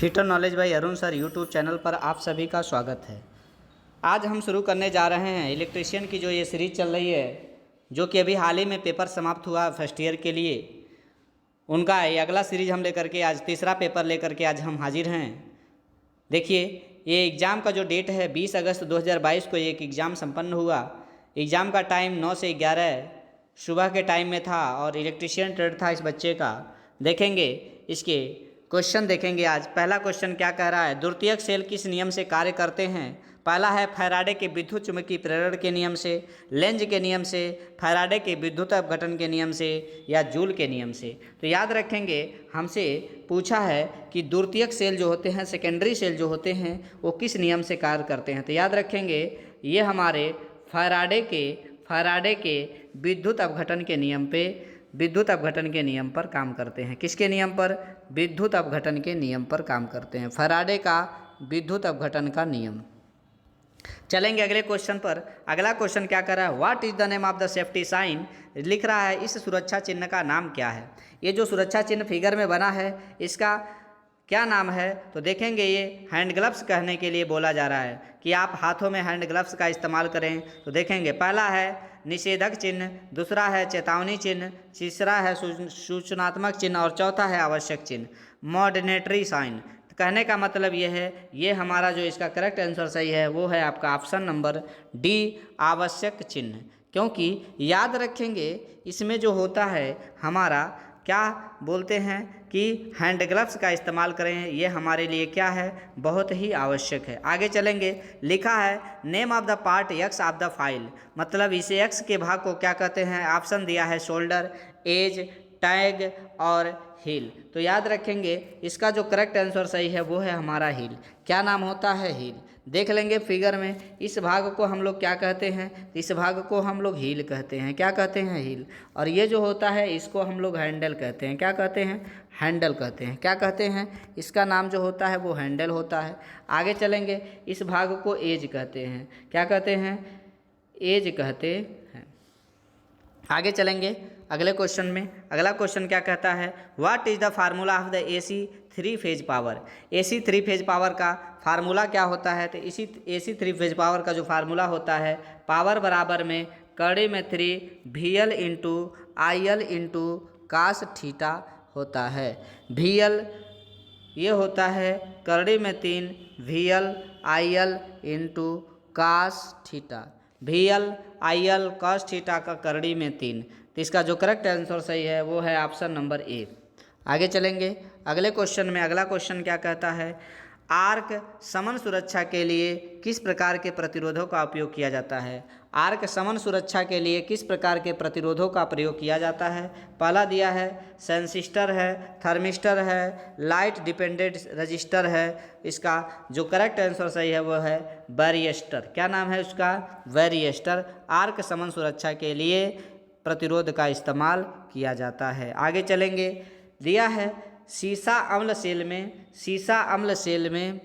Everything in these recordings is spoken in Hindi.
Heater knowledge by Arun sir YouTube channel पर आप सभी का स्वागत है। आज हम शुरू करने जा रहे हैं इलेक्ट्रीशियन की जो ये सीरीज़ चल रही है, जो कि अभी हाल ही में पेपर समाप्त हुआ फर्स्ट ईयर के लिए, उनका ये अगला सीरीज हम लेकर के आज तीसरा पेपर लेकर के आज हम हाजिर हैं। देखिए, ये एग्ज़ाम का जो डेट है 20 अगस्त 2022 को एक एग्ज़ाम संपन्न हुआ। एग्ज़ाम का टाइम 9 से 11 सुबह के टाइम में था और इलेक्ट्रीशियन ट्रेड था इस बच्चे का। देखेंगे इसके क्वेश्चन देखेंगे आज। पहला क्वेश्चन क्या कह रहा है, द्वितीयक सेल किस नियम से कार्य करते हैं? पहला है फैराडे के विद्युत चुम्बकीय प्रेरण के नियम से, लेंज के नियम से, फैराडे के विद्युत अपघटन के नियम से या जूल के नियम से। तो याद रखेंगे, हमसे पूछा है कि द्वितीयक सेल जो होते हैं, सेकेंडरी सेल जो होते हैं, वो किस नियम से कार्य करते हैं। तो याद रखेंगे, ये हमारे फैराडे के विद्युत अपघटन के नियम पर काम करते हैं। किसके नियम पर? विद्युत अपघटन के नियम पर काम करते हैं। फैराडे का विद्युत अपघटन का नियम। चलेंगे अगले क्वेश्चन पर। अगला क्वेश्चन क्या कर रहा है, what is the name of the safety sign? लिख रहा है इस सुरक्षा चिन्ह का नाम क्या है। ये जो सुरक्षा चिन्ह फिगर में बना है, इसका क्या नाम है? तो देखेंगे, ये हैंड ग्लव्स कहने के लिए बोला जा रहा है कि आप हाथों में हैंड ग्लव्स का इस्तेमाल करें। तो देखेंगे, पहला है निषेधक चिन्ह, दूसरा है चेतावनी चिन्ह, तीसरा है सूचनात्मक चिन्ह और चौथा है आवश्यक चिन्ह, मॉडरेटरी साइन। तो कहने का मतलब ये है, ये हमारा जो इसका करेक्ट आंसर सही है वो है आपका ऑप्शन नंबर डी, आवश्यक चिन्ह। क्योंकि याद रखेंगे, इसमें जो होता है हमारा क्या बोलते हैं कि हैंड ग्लव्स का इस्तेमाल करें, ये हमारे लिए क्या है, बहुत ही आवश्यक है। आगे चलेंगे, लिखा है name of the part x of the file, मतलब इसे एक्स के भाग को क्या कहते हैं? ऑप्शन दिया है शोल्डर, एज, टैग और हील। तो याद रखेंगे, इसका जो करेक्ट आंसर सही है वो है हमारा हील। क्या नाम होता है? हील। देख लेंगे फिगर में, इस भाग को हम लोग क्या कहते हैं? इस भाग को हम लोग हील कहते हैं। क्या कहते हैं? हील। और ये जो होता है इसको हम लोग हैंडल कहते हैं। क्या कहते हैं? हैंडल कहते हैं। क्या कहते हैं? इसका नाम जो होता है वो हैंडल होता है। आगे चलेंगे, इस भाग को एज कहते हैं। क्या कहते हैं? एज कहते हैं। आगे चलेंगे अगले क्वेश्चन में। अगला क्वेश्चन क्या कहता है, what is the formula of the AC 3 phase power? AC 3 phase power का फार्मूला क्या होता है? तो इसी AC 3 फेज पावर का जो फार्मूला होता है, पावर बराबर में कड़ी में 3 VL into IL into cos theta होता है। VL ये होता है करड़ी में 3 VL IL into cos theta, VL IL cos theta का करड़ी में 3। तो इसका जो करेक्ट आंसर सही है वो है ऑप्शन नंबर ए। आगे चलेंगे अगले क्वेश्चन में। अगला क्वेश्चन क्या कहता है, आर्क समन सुरक्षा के लिए किस प्रकार के प्रतिरोधों का उपयोग किया जाता है? आर्क समन सुरक्षा के लिए किस प्रकार के प्रतिरोधों का प्रयोग किया जाता है? पहला दिया है सेंसिस्टर है, थर्मिस्टर है, लाइट डिपेंडेंट रजिस्टर है। इसका जो करेक्ट आंसर सही है वो है वेरिएस्टर। क्या नाम है उसका? वेरिएस्टर। आर्क समन सुरक्षा के लिए प्रतिरोध का इस्तेमाल किया जाता है। आगे चलेंगे, दिया है सीसा अम्ल सेल में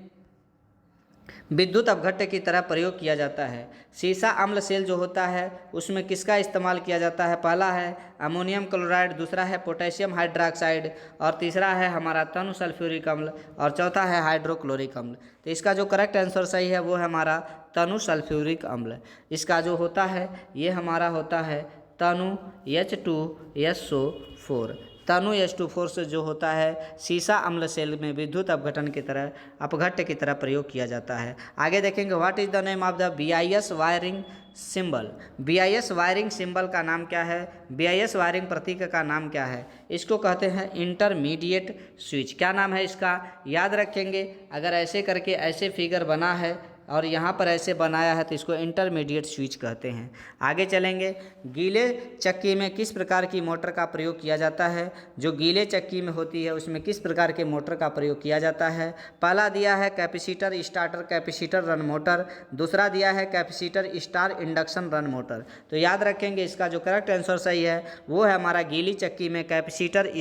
विद्युत अपघट्य की तरह प्रयोग किया जाता है। सीसा अम्ल सेल जो होता है उसमें किसका इस्तेमाल किया जाता है? पहला है अमोनियम क्लोराइड, दूसरा है पोटेशियम हाइड्रोक्साइड और तीसरा है हमारा तनु सल्फ्यूरिक अम्ल और चौथा है हाइड्रोक्लोरिक अम्ल। तो इसका जो करेक्ट आंसर सही है वो है हमारा तनु सल्फ्यूरिक अम्ल। इसका जो होता है ये हमारा होता है तनु H2SO4। तनु H2O4 से जो होता है सीसा अम्ल सेल में विद्युत अपघटन की तरह अपघट्य की तरह प्रयोग किया जाता है। आगे देखेंगे, what is the name of the BIS wiring symbol? BIS wiring symbol का नाम क्या है? BIS वायरिंग प्रतीक का नाम क्या है? इसको कहते हैं इंटरमीडिएट स्विच। क्या नाम है इसका? याद रखेंगे, अगर ऐसे करके ऐसे फिगर बना है और यहाँ पर ऐसे बनाया है तो इसको इंटरमीडिएट स्विच कहते हैं। आगे चलेंगे, गीले चक्की में किस प्रकार की मोटर का प्रयोग किया जाता है? जो गीले चक्की में होती है उसमें किस प्रकार के मोटर का प्रयोग किया जाता है? पहला दिया है capacitor starter capacitor run motor, दूसरा दिया है capacitor star induction run motor. तो याद रखेंगे, इसका जो करेक्ट आंसर सही है वो है हमारा गीली चक्की में capacitor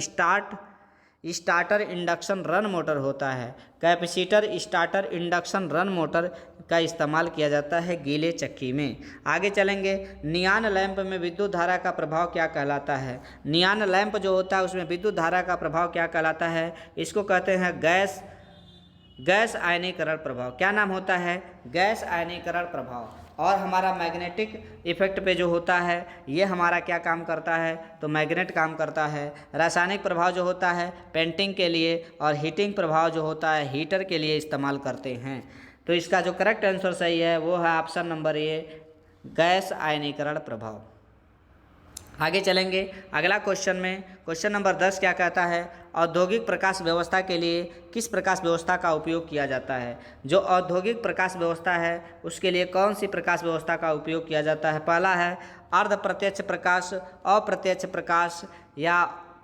starter induction run motor होता है। Capacitor starter induction run motor का इस्तेमाल किया जाता है गीले चक्की में। आगे चलेंगे, नियान लैंप में विद्युत धारा का प्रभाव क्या कहलाता है? नियान लैंप जो होता है उसमें विद्युत धारा का प्रभाव क्या कहलाता है? इसको कहते हैं गैस गैस आयनीकरण प्रभाव। क्या नाम होता है? गैस आयनीकरण प्रभाव। और हमारा मैग्नेटिक इफेक्ट पे जो होता है ये हमारा क्या काम करता है? तो मैग्नेट काम करता है। रासायनिक प्रभाव जो होता है पेंटिंग के लिए, और हीटिंग प्रभाव जो होता है हीटर के लिए इस्तेमाल करते हैं। तो इसका जो करेक्ट आंसर सही है वो है ऑप्शन नंबर ए, गैस आयनीकरण प्रभाव। आगे चलेंगे अगला क्वेश्चन में। क्वेश्चन नंबर 10 क्या कहता है? औद्योगिक प्रकाश व्यवस्था के लिए किस प्रकाश व्यवस्था का उपयोग किया जाता है? जो औद्योगिक प्रकाश व्यवस्था है उसके लिए कौन सी प्रकाश व्यवस्था का उपयोग किया जाता है? पहला है अर्ध प्रत्यक्ष प्रकाश, अप्रत्यक्ष प्रकाश या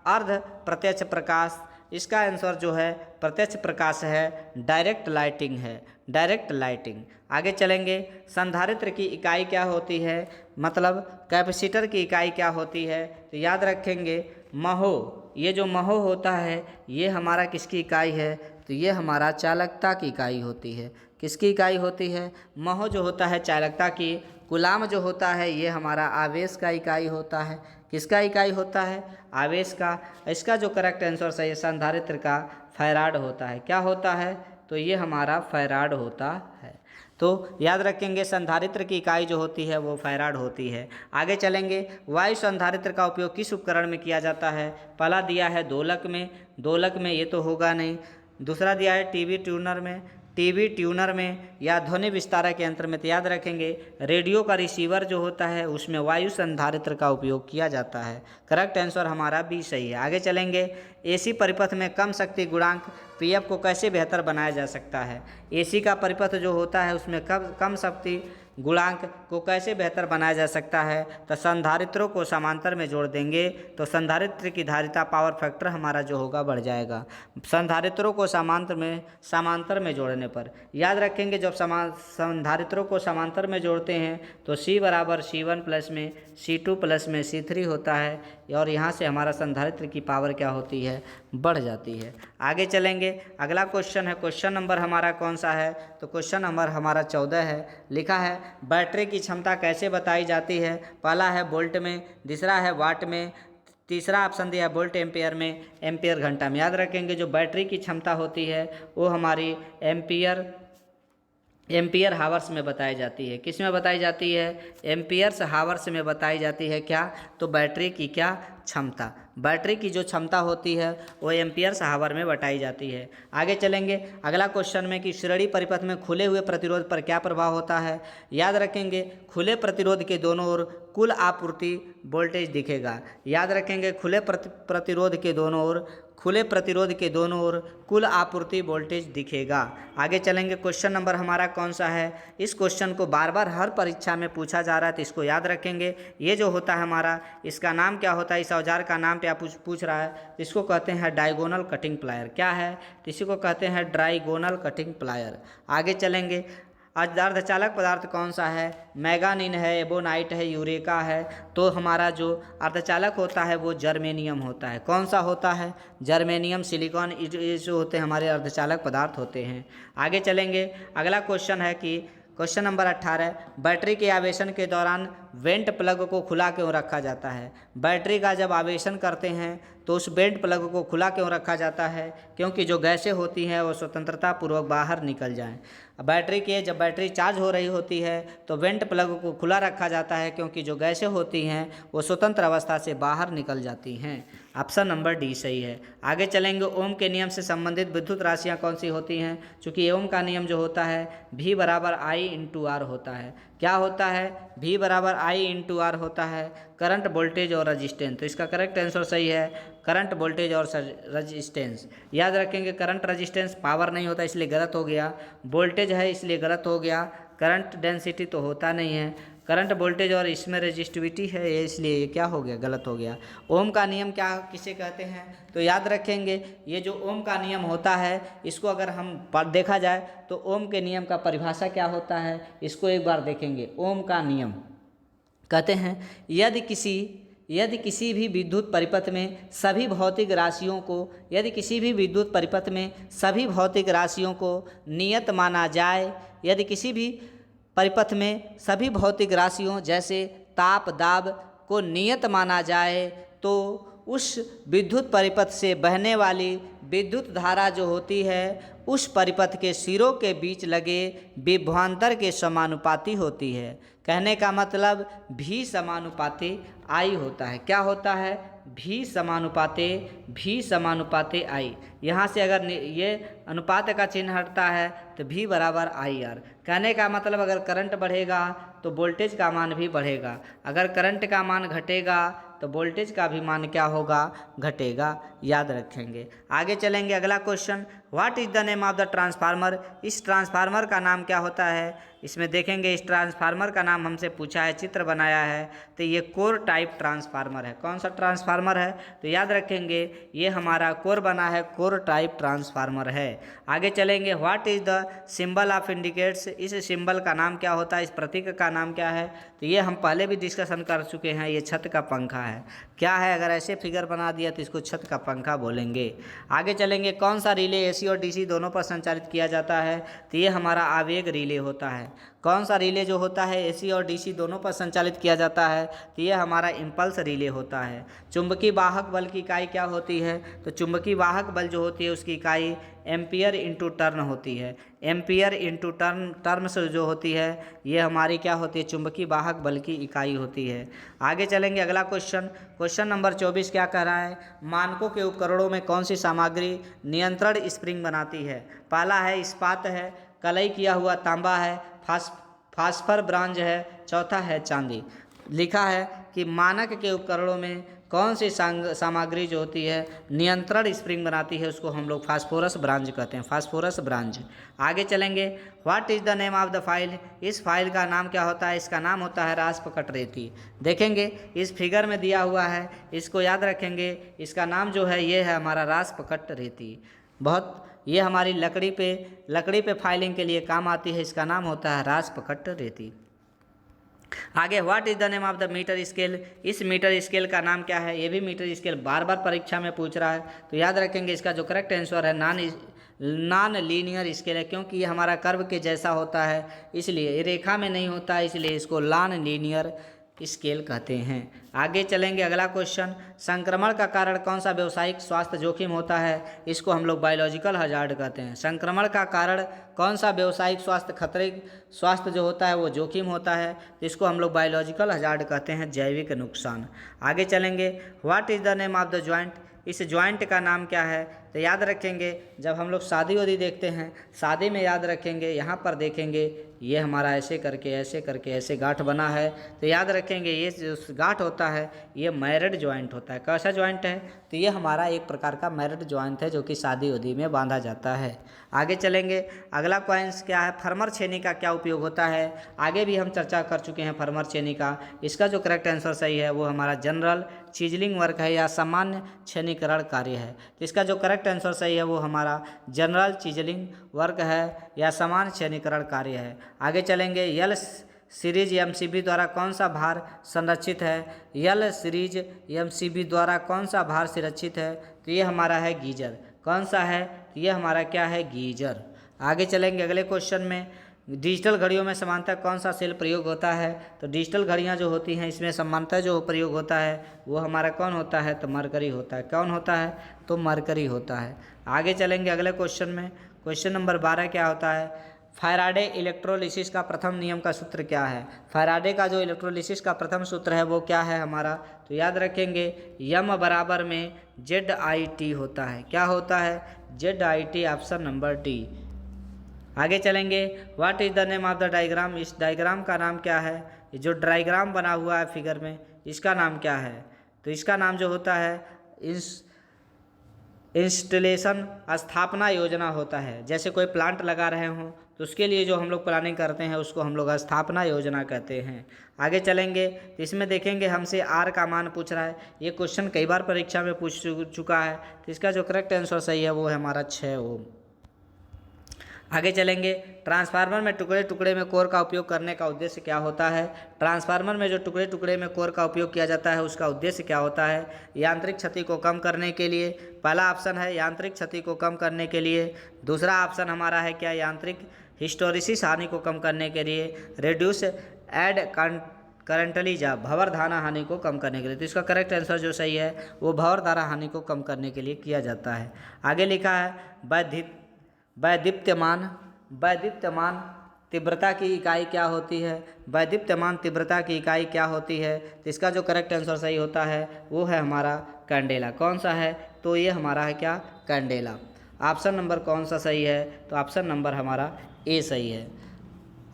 अर्ध प्रत्यक्ष प्रकाश। इसका आंसर जो है प्रत्यक्ष प्रकाश है, डायरेक्ट लाइटिंग है, डायरेक्ट लाइटिंग। आगे चलेंगे, संधारित्र की इकाई क्या होती है? मतलब कैपेसिटर की इकाई क्या होती है? तो याद रखेंगे महो। ये जो महो होता है ये हमारा किसकी इकाई है? तो ये हमारा चालकता की इकाई होती है। किसकी इकाई होती है? महो जो होता है चालकता की। कूलाम जो होता है ये हमारा आवेश का इकाई होता है। किसका इकाई होता है? आवेश का। इसका जो करेक्ट आंसर सही है संधारित्र का फैराड होता है। क्या होता है? तो ये हमारा फैराड होता है। तो याद रखेंगे संधारित्र की इकाई जो होती है वो फैराड होती है। आगे चलेंगे, वायु संधारित्र का उपयोग किस उपकरण में किया जाता है? पहला दिया है दोलक में, दोलक में ये तो होगा नहीं। दूसरा दिया है टीवी ट्यूनर में, टीवी ट्यूनर में, या ध्वनि विस्तारक यंत्र में। तो याद रखेंगे रेडियो का रिसीवर जो होता है उसमें वायु संधारित्र का उपयोग किया जाता है। करेक्ट आंसर हमारा बी सही है। आगे चलेंगे, एसी परिपथ में कम शक्ति गुणांक पीएफ को कैसे बेहतर बनाया जा सकता है? एसी का परिपथ जो होता है उसमें कम शक्ति गुणांक को कैसे बेहतर बनाया जा सकता है? तो संधारित्रों को समांतर में जोड़ देंगे तो संधारित्र की धारिता पावर फैक्टर हमारा जो होगा बढ़ जाएगा। संधारित्रों को समांतर में जोड़ने पर याद रखेंगे जब संधारित्रों को समांतर में जोड़ते हैं तो C बराबर C1 प्लस में C2 प्लस में C3 होता है, और यहाँ से हमारा संधारित्र की पावर क्या होती है? बढ़ जाती है। आगे चलेंगे, अगला क्वेश्चन है, क्वेश्चन नंबर हमारा कौन सा है? तो क्वेश्चन नंबर हमारा 14 है। लिखा है बैटरी की क्षमता कैसे बताई जाती है? पहला है वोल्ट में, दूसरा है वाट में, तीसरा ऑप्शन दिया वोल्ट एम्पियर में, एम्पियर घंटा में। याद रखेंगे जो बैटरी की क्षमता होती है वो हमारी एम्पियर हावर्स में बताई जाती है। किस में बताई जाती है? एम्पियर्स हावर्स में बताई जाती है। क्या? तो बैटरी की क्या क्षमता, बैटरी की जो क्षमता होती है वो एम्पियर्स हावर में बताई जाती है। आगे चलेंगे अगला क्वेश्चन में कि श्रेणी परिपथ में खुले हुए प्रतिरोध पर क्या प्रभाव होता है? याद रखेंगे खुले प्रतिरोध के दोनों ओर कुल आपूर्ति वोल्टेज दिखेगा। याद रखेंगे खुले प्रतिरोध के दोनों ओर कुल आपूर्ति वोल्टेज दिखेगा। आगे चलेंगे, क्वेश्चन नंबर हमारा कौन सा है? इस क्वेश्चन को बार बार हर परीक्षा में पूछा जा रहा है तो इसको याद रखेंगे। ये जो होता है हमारा, इसका नाम क्या होता है? इस औजार का नाम पे आप पूछ रहा है। इसको कहते हैं डायगोनल कटिंग प्लायर। क्या है? तो इसी को कहते हैं डायगोनल कटिंग प्लायर। आगे चलेंगे, अर्धचालक पदार्थ कौन सा है? मैंगानीन है, एबोनाइट है, यूरेका है। तो हमारा जो अर्धचालक होता है वो जर्मेनियम होता है। कौन सा होता है? जर्मेनियम, सिलिकॉन, ये जो होते हैं हमारे अर्धचालक पदार्थ होते हैं। आगे चलेंगे, अगला क्वेश्चन है कि क्वेश्चन नंबर 18, बैटरी के आवेशन के दौरान वेंट प्लग को खुला क्यों रखा जाता है? बैटरी का जब आवेशन करते हैं तो उस वेंट प्लग को खुला क्यों रखा जाता है? क्योंकि जो गैसें होती हैं वो स्वतंत्रता पूर्वक बाहर निकल जाएं। जब बैटरी चार्ज हो रही होती है तो वेंट प्लग को खुला रखा जाता है क्योंकि जो गैसें होती हैं वो स्वतंत्र अवस्था से बाहर निकल जाती हैं। ऑप्शन नंबर डी सही है। आगे चलेंगे, ओम के नियम से संबंधित विद्युत राशियाँ कौन सी होती हैं? चूँकि ओम का नियम जो होता है V बराबर I इंटू आर होता है। क्या होता है? V बराबर I इंटू आर होता है, करंट, वोल्टेज और रजिस्टेंस। तो इसका करेक्ट आंसर सही है करंट, वोल्टेज और रजिस्टेंस। याद रखेंगे करंट रजिस्टेंस पावर नहीं होता इसलिए गलत हो गया, वोल्टेज है इसलिए गलत हो गया, करंट डेंसिटी तो होता नहीं है, करंट, वोल्टेज और इसमें रेजिस्टिविटी है ये, इसलिए ये क्या हो गया? गलत हो गया। ओम का नियम क्या किसे कहते हैं? तो याद रखेंगे ये जो ओम का नियम होता है इसको अगर हम देखा जाए तो ओम के नियम का परिभाषा क्या होता है इसको एक बार देखेंगे। ओम का नियम कहते हैं यदि किसी भी विद्युत परिपथ में सभी भौतिक राशियों को नियत माना जाए, यदि किसी भी परिपथ में सभी भौतिक राशियों जैसे ताप, दाब को नियत माना जाए तो उस विद्युत परिपथ से बहने वाली विद्युत धारा जो होती है उस परिपथ के सिरों के बीच लगे विभवांतर के समानुपाती होती है। कहने का मतलब भी समानुपाती आई होता है। क्या होता है? भी समानुपाते आई। यहाँ से अगर ये अनुपात का चिन्ह हटता है तो भी बराबर आई आर। कहने का मतलब अगर करंट बढ़ेगा तो वोल्टेज का मान भी बढ़ेगा, अगर करंट का मान घटेगा तो वोल्टेज का भी मान क्या होगा? घटेगा। याद रखेंगे। आगे चलेंगे। अगला question, what is the name of the transformer? इस ट्रांसफार्मर का नाम क्या होता है? इसमें देखेंगे इस ट्रांसफार्मर का नाम हमसे पूछा है, चित्र बनाया है, तो ये कोर टाइप ट्रांसफार्मर है। कौन सा ट्रांसफार्मर है? तो याद रखेंगे ये हमारा कोर बना है, कोर टाइप ट्रांसफार्मर है। आगे चलेंगे। What is the symbol of indicates? इस सिंबल का नाम क्या होता है? इस प्रतीक का नाम क्या है? तो ये हम पहले भी डिस्कशन कर चुके हैं, ये छत का पंखा है। क्या है? अगर ऐसे फिगर बना दिया तो इसको छत का पंखा बोलेंगे। आगे चलेंगे। कौन सा रिले एसी और डीसी दोनों पर संचालित किया जाता है? तो ये हमारा आवेग रिले होता है। कौन सा रिले जो होता है एसी और डीसी दोनों पर संचालित किया जाता है? तो ये हमारा इम्पल्स रिले होता है। चुंबकीय वाहक बल की इकाई क्या होती है? तो चुंबकीय वाहक बल जो होती है उसकी इकाई एम्पियर इंटू टर्न होती है। एम्पियर इंटू टर्म से जो होती है ये हमारी क्या होती है? चुंबकीय वाहक बल की इकाई होती है। आगे चलेंगे। अगला क्वेश्चन नंबर 24 क्या कह रहा है? मानकों के उपकरणों में कौन सी सामग्री नियंत्रण स्प्रिंग बनाती है? पहला है इस्पात है, कलई किया हुआ तांबा है, फास्फर ब्रांज है, चौथा है चांदी। लिखा है कि मानक के उपकरणों में कौन सी सामग्री जो होती है नियंत्रण स्प्रिंग बनाती है, उसको हम लोग फास्फोरस ब्रांज कहते हैं, फास्फोरस ब्रांज। आगे चलेंगे। What is the name of the file? इस फाइल का नाम क्या होता है? इसका नाम होता है रासपकट रेती। देखेंगे इस फिगर में दिया हुआ है, इसको याद रखेंगे। इसका नाम जो है ये है हमारा रासपकट रेती। ये हमारी लकड़ी पे फाइलिंग के लिए काम आती है। इसका नाम होता है रासपकट रेती। आगे, what is the name of the metre scale? इस मीटर स्केल का नाम क्या है? ये भी मीटर स्केल बार बार परीक्षा में पूछ रहा है, तो याद रखेंगे इसका जो करेक्ट आंसर है नॉन लीनियर स्केल है, क्योंकि ये हमारा कर्व के जैसा होता है, इसलिए ये रेखा में नहीं होता है, इसलिए इसको नॉन लीनियर स्केल कहते हैं। आगे चलेंगे। अगला क्वेश्चन, संक्रमण का कारण कौन सा व्यावसायिक स्वास्थ्य जोखिम होता है? इसको हम लोग बायोलॉजिकल हजार्ड कहते हैं। संक्रमण का कारण कौन सा व्यावसायिक स्वास्थ्य जो होता है वो जोखिम होता है, तो इसको हम लोग बायोलॉजिकल हजार्ड कहते हैं, जैविक नुकसान। आगे चलेंगे। What is the name of the joint? इस ज्वाइंट का नाम क्या है? तो याद रखेंगे जब हम लोग शादी वादी देखते हैं, शादी में याद रखेंगे यहाँ पर देखेंगे ये हमारा ऐसे करके ऐसे गांठ बना है, तो याद रखेंगे ये जो गांठ होता है ये मैरिड ज्वाइंट होता है। कैसा ज्वाइंट है? तो ये हमारा एक प्रकार का मैरिड ज्वाइंट है जो कि शादी वादी में बांधा जाता है। आगे चलेंगे। अगला क्वेश्चन क्या है? फर्मर छेनी का क्या उपयोग होता है? आगे भी हम चर्चा कर चुके हैं फर्मर छेनी का। इसका जो करेक्ट आंसर सही है वो हमारा जनरल चिजलिंग वर्क है या सामान्य छेनीकरण कार्य है। तो इसका जो करेक्ट आंसर सही है वो हमारा जनरल चिजलिंग वर्क है या सामान्य छेनीकरण कार्य है। आगे चलेंगे। यल सीरीज एमसीबी द्वारा कौन सा भार संरक्षित है? यल सीरीज एमसीबी द्वारा कौन सा भार संरक्षित है? तो ये हमारा है गीजर। कौन सा है? तो ये हमारा क्या है? गीजर। आगे चलेंगे अगले क्वेश्चन में। डिजिटल घड़ियों में समानतः कौन सा सेल प्रयोग होता है? तो डिजिटल घड़ियां जो होती हैं इसमें समानतः जो प्रयोग होता है वो हमारा कौन होता है? तो मरकरी होता है। कौन होता है? तो मरकरी होता है। आगे चलेंगे अगले क्वेश्चन में। क्वेश्चन नंबर 12 क्या होता है? फैराडे इलेक्ट्रोलिसिस का प्रथम नियम का सूत्र क्या है? फैराडे का जो इलेक्ट्रोलिसिस का प्रथम सूत्र है वो क्या है हमारा? तो याद रखेंगे यम बराबर में ZIT होता है। क्या होता है? ZIT, option number D. आगे चलेंगे। What is the name of the diagram? इस डायग्राम का नाम क्या है? जो डायग्राम बना हुआ है फिगर में इसका नाम क्या है? तो इसका नाम जो होता है इंस्टॉलेशन स्थापना योजना होता है। जैसे कोई प्लांट लगा रहे हों तो उसके लिए जो हम लोग प्लानिंग करते हैं उसको हम लोग स्थापना योजना कहते हैं। आगे चलेंगे तो इसमें देखेंगे हमसे आर का मान पूछ रहा है। ये क्वेश्चन कई बार परीक्षा में पूछ चुका है, तो इसका जो करेक्ट आंसर सही है वो है हमारा 6 ओम। आगे चलेंगे। ट्रांसफार्मर में टुकड़े टुकड़े में कोर का उपयोग करने का उद्देश्य क्या होता है? ट्रांसफार्मर में जो टुकड़े टुकड़े में कोर का उपयोग किया जाता है उसका उद्देश्य क्या होता है? यांत्रिक क्षति को कम करने के लिए। पहला ऑप्शन है यांत्रिक क्षति को कम करने के लिए। दूसरा ऑप्शन हमारा है क्या? यांत्रिक हिस्टोरिसिस हानि को कम करने के लिए। रिड्यूस एड करंटली जा भंवर धारा हानि को कम करने के लिए। तो इसका करेक्ट आंसर जो सही है वो भंवर धारा हानि को कम करने के लिए किया जाता है। आगे लिखा है वैदीप्यमान, वैदीप्यमान तीव्रता की इकाई क्या होती है? वैदीप्यमान तीव्रता की इकाई क्या होती है? तो इसका जो करेक्ट आंसर सही होता है वो है हमारा कैंडेला। कौन सा है? तो ये हमारा है क्या? कैंडेला। ऑप्शन नंबर कौन सा सही है? तो ऑप्शन नंबर हमारा ए सही है।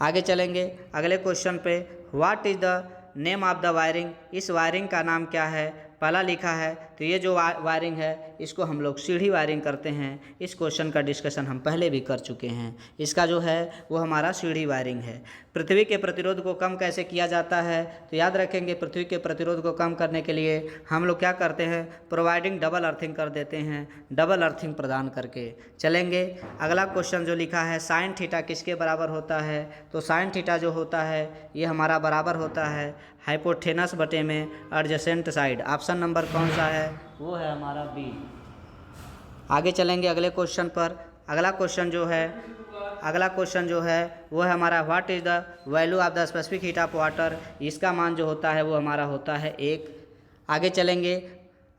आगे चलेंगे अगले क्वेश्चन पे। What is the name of the wiring? इस वायरिंग का नाम क्या है? पहला लिखा है तो ये जो वायरिंग है इसको हम लोग सीढ़ी वायरिंग करते हैं। इस क्वेश्चन का डिस्कशन हम पहले भी कर चुके हैं। इसका जो है वो हमारा सीढ़ी वायरिंग है। पृथ्वी के प्रतिरोध को कम कैसे किया जाता है? तो याद रखेंगे पृथ्वी के प्रतिरोध को कम करने के लिए हम लोग क्या करते हैं? प्रोवाइडिंग डबल अर्थिंग कर देते हैं, डबल अर्थिंग प्रदान करके। चलेंगे अगला क्वेश्चन जो लिखा है साइन थीटा किसके बराबर होता है? तो साइन थीटा जो होता है ये हमारा बराबर होता है हाइपोटेनस बटे में एडजेसेंट साइड। ऑप्शन नंबर कौन सा है? वो है हमारा बी। आगे चलेंगे अगले क्वेश्चन पर। अगला क्वेश्चन जो है वो है हमारा what is the value of the specific heat of water? इसका मान जो होता है वो हमारा होता है 1। आगे चलेंगे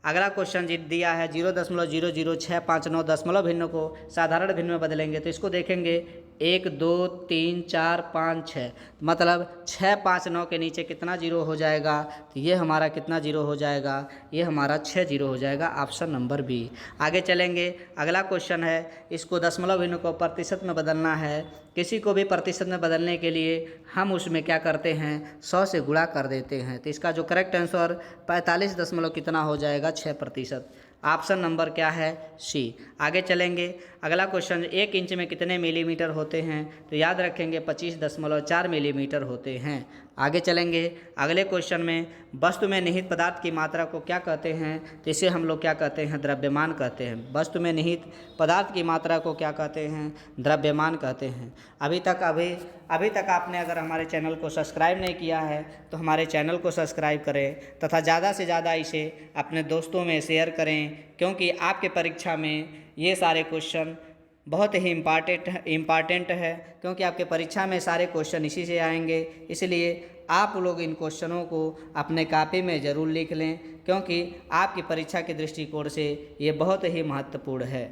अगला क्वेश्चन दिया है 0.00659 दशमलव भिन्न को साधारण भिन्न में बदलेंगे। तो इसको देखेंगे 1 2 3 4 5 6 मतलब 6 5 9 के नीचे कितना जीरो हो जाएगा? तो ये हमारा कितना जीरो हो जाएगा? ये हमारा 6 जीरो हो जाएगा। Option number B. आगे चलेंगे अगला क्वेश्चन है इसको दशमलव भिन्न को प्रतिशत में बदलना है। किसी को भी प्रतिशत में बदलने के लिए हम उसमें क्या करते हैं? 100 से गुणा कर देते हैं। तो इसका जो करेक्ट आंसर 45 दशमलव कितना हो जाएगा? 6%। ऑप्शन नंबर क्या है? सी। आगे चलेंगे अगला क्वेश्चन 1 इंच में कितने मिलीमीटर होते हैं? तो याद रखेंगे 25.4 मिलीमीटर होते हैं। आगे चलेंगे अगले क्वेश्चन में वस्तु में निहित पदार्थ की मात्रा को क्या कहते हैं? तो इसे हम लोग क्या कहते हैं? द्रव्यमान कहते हैं। वस्तु में निहित पदार्थ की मात्रा को क्या कहते हैं? द्रव्यमान कहते हैं। अभी तक आपने अगर हमारे चैनल को सब्सक्राइब नहीं किया है तो हमारे चैनल को सब्सक्राइब करें तथा ज़्यादा से ज़्यादा इसे अपने दोस्तों में शेयर करें, क्योंकि आपके परीक्षा में ये सारे क्वेश्चन बहुत ही इम्पॉर्टेंट है, क्योंकि आपके परीक्षा में सारे क्वेश्चन इसी से आएंगे। इसलिए आप लोग इन क्वेश्चनों को अपने कॉपी में ज़रूर लिख लें, क्योंकि आपकी परीक्षा के दृष्टिकोण से ये बहुत ही महत्वपूर्ण है।